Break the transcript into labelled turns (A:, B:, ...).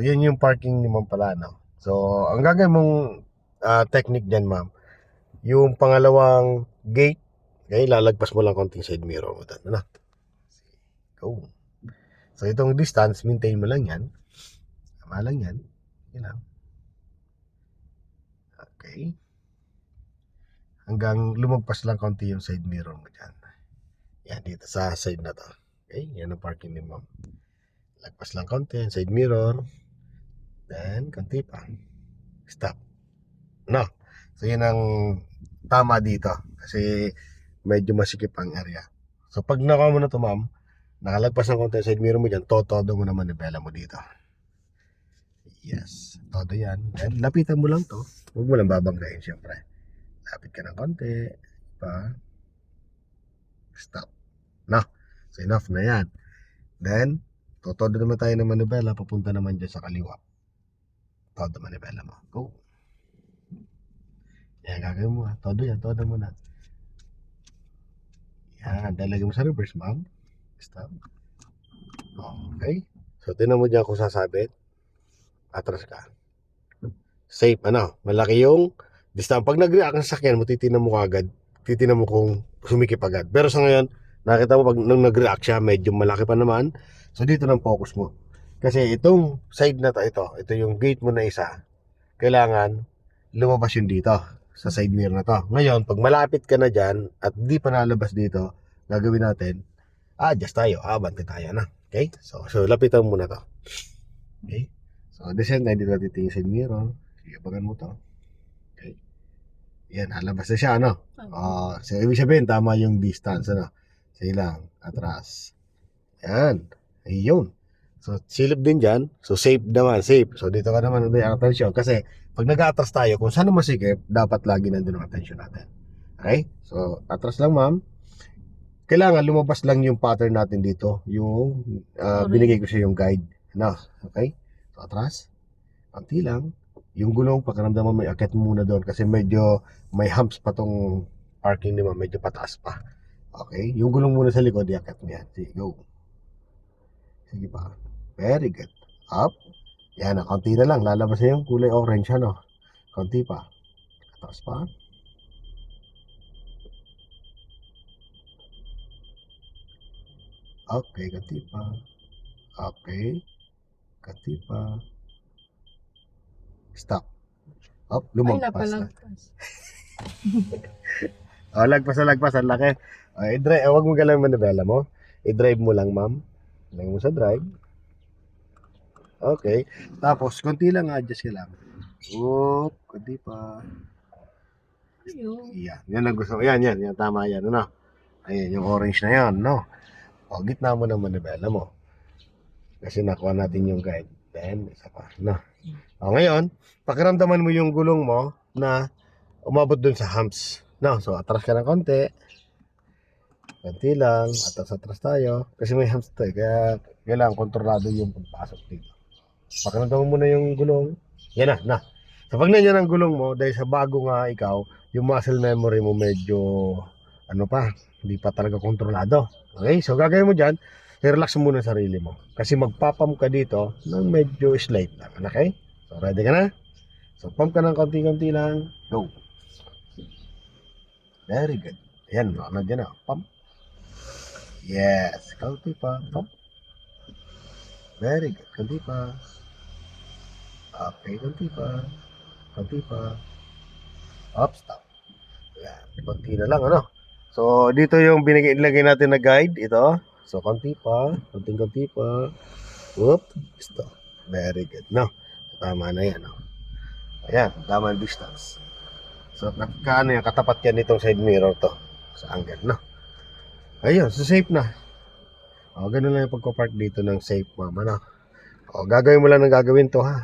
A: Yan yung parking ni ma'am pala, no? So, ang gagawin mong technique dyan, ma'am, yung pangalawang gate, okay, lalagpas mo lang konting side mirror mo doon, ano? Go. So, itong distance, maintain mo lang yan. Tama lang yan. Yan lang. Okay. Hanggang lumagpas lang konti yung side mirror mo dyan. Yan, dito sa side na to. Okay, yan ang parking ni ma'am. Lagpas lang konti, side mirror. Then, konti pa. Stop. No. So, yun ang tama dito. Kasi, medyo masikip ang area. So, pag nakuha mo na to, ma'am, nakalagpas ng konti side mirror mo dyan, todo mo naman nibela mo dito. Yes. Todo yan. Then, lapitan mo lang to. Huwag mo lang babanggain, syempre. Lapit ka ng konti. Pa. Stop. No. So, enough na yan. Then, todo naman tayo ng manibela. Papunta naman dyan sa kaliwa. Todo manibela mo. Go. Yan, gagawin mo. Todo yan. Todo mo na. Yan. Dalagay mo sa reverse, ma'am. Stop. Okay. So, tinan mo dyan kung sasabit. Atras ka. Safe, ano? Malaki yung distance. Pag nag-react ang sakyan mo, titinan mo agad. Titinan mo kung sumikip agad. Pero sa ngayon, nakita mo pag nang nag-react siya, medyo malaki pa naman. So, dito ng focus mo. Kasi itong side na to, ito yung gate mo na isa. Kailangan lumabas yun dito sa side mirror na to. Ngayon, pag malapit ka na dyan at di pa nalabas dito, gagawin natin, adjust tayo, abante tayo na. Okay? So lapitan mo na to. Okay? So, descend tayo dito natin yung side mirror. Sige, bagan mo to. Okay? Yan, nalabas na siya, ano? So, ibig sabihin, tama yung distance, ano? Sige lang, atras. Yan. Ayun. So, silip din dyan. So, safe naman, safe. So, dito ka naman ang attention. Kasi, pag nag-atras tayo, kung saan masikip, dapat lagi nandun ang attention natin. Okay? So, atras lang, ma'am. Kailangan lumabas lang yung pattern natin dito. Yung binigay ko siya yung guide. No? Okay? So, atras. Konti lang. Yung gulong, pagkaramdam mo, may akit muna doon. Kasi medyo may humps pa tong parking ni ma'am. Medyo pataas pa. Okay? Yung gulong muna sa likod, i-akit mo yan. Sige, go. Sige pa. Very good. Up. Yan, konti na lang. Lalabas na yung kulay orange, ano? Konti pa. Tapos pa. Okay, konti pa. Okay. Konti pa. Stop. Up, lumagpas na. Lagpas na lagpas. Ang laki. Huwag mo galang manibela mo. I-drive mo lang, ma'am. Lagay mo sa drive. Okay. Tapos, konti lang, adjust ka lang. Oop, konti pa. Yan, yan ang gusto ko. Yan, tama yan, ano? Ayan, yung orange na yan, no? O, gitna mo ng manibela mo. Kasi nakuha natin yung guide. Then, isa pa, no? O, ngayon, pakiramdaman mo yung gulong mo na umabot dun sa humps. No? So, atras ka ng konti. Konti lang. Atras tayo. Kasi may humps to eh. Kaya, kailangan kontrolado yung pagpasok dito. Pakiramdaman mo na yung gulong. Yan na. So, pag nandiyan ang gulong mo, dahil sa bago nga ikaw, yung muscle memory mo medyo, hindi pa talaga kontrolado. Okay? So, gagawin mo dyan, i-relax mo muna ang sarili mo. Kasi magpapump ka dito ng medyo slight lang. Okay? So, ready ka na? So, pump ka ng konti-konti lang. Go. Very good. Ayan, nandiyan na. Pump. Yes. Konti pa. Pump. Very good. Konti pa. Okay, konti pa. Konti pa. Up, stop. Ayan, konti na lang, ano? So, dito yung ilagay natin na guide. Ito. So, konti pa. Konti pa. Whoop. Stop. Very good. No? Tama na yan, no? Ayan, tama ang distance. So, katapat yan itong side mirror to. Sa angle, no? Ayun, so safe na. O, ganun lang yung pagko-park dito ng safe, mama, no? O, gagawin mo lang ng gagawin to, ha?